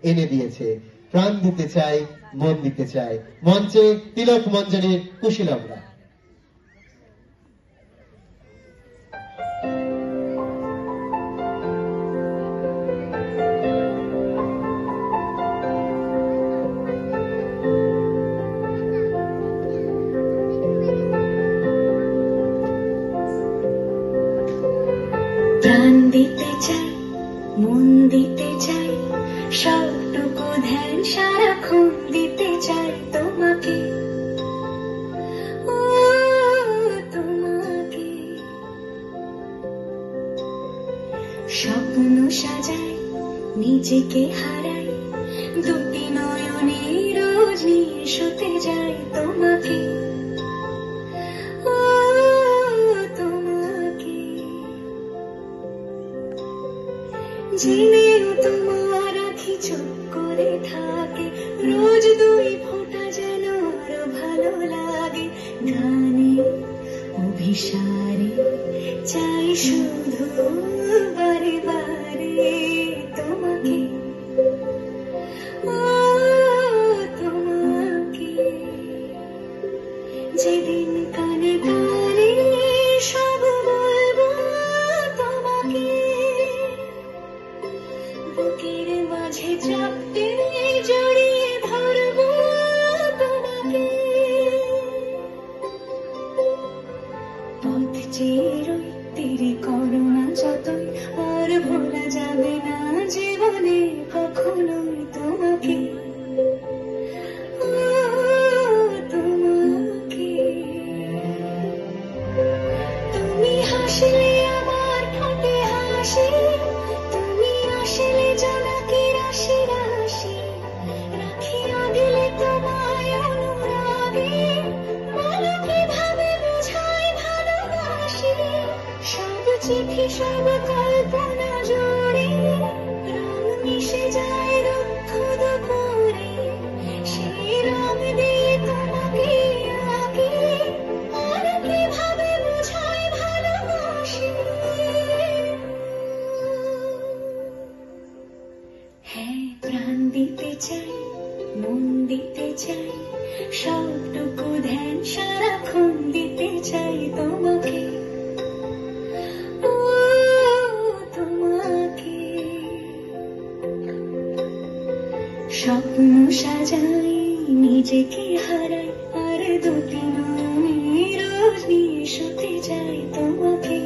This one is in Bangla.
এনে দিয়েছে। প্রাণ দিতে চাই, মন দিতে চাই। মঞ্চে তিলক মঞ্জরির কুশীলবরা। প্রাণ দিতে চাই, মন দিতে চাই, সবটুকু ধ্যান সারাক্ষণ দিতে চাই তোমাকে, ও তোমাকে। স্বপ্ন সাজাই, নিজেকে হারাই, দুটি নয়নে রোজ নিয়ে শুতে যাই তোমাকে, ও তোমাকে। জেনেও তোমার আঁখি চোখ করে থাকে, রোজ দুই ফোঁটা যেন আরো ভালো লাগে। গানে অভিসারে চাই শুধু বারে বারে তোমাকে, ও তোমাকে। যেদিন কানে কানে সব বলবো তোমাকে, বুকের মাঝে চাপতে জড়িয়ে ধরবো তোমাকে। পথ চেয়ে রই তেরে করোনা যতই, আর ভোলা যাবে না জীবনে কখনোই তোমাকে, ও তোমাকে। তুমি হাসলে আমার ঠোঁটে হাসি, তুমি আসলে জোনাকি রাশি রাশি, রাখিয়া দিলে তোমায় অনুরাগে, বলো কিভাবে বোঝাই ভালোবাসি। সব চিঠি সব কল্পনা জুড়ে রং মিশে যায় রুক্ষ দুপুরে, সেই রং দিয়ে তোমাকে আঁকি, আর কিভাবে বোঝাই ভালোবাসি। হ্যাঁ, প্রাণ দিতে চাই, মন দিতে চাই, সবটুকু ধ্যান সারাক্ষণ দিতে চাই তোমাকে, ও তোমাকে। স্বপ্ন সাজাই, নিজেকে হারাই, আর দুটি নয়নে রোজ নিয়ে শুতে যাই তোমাকে।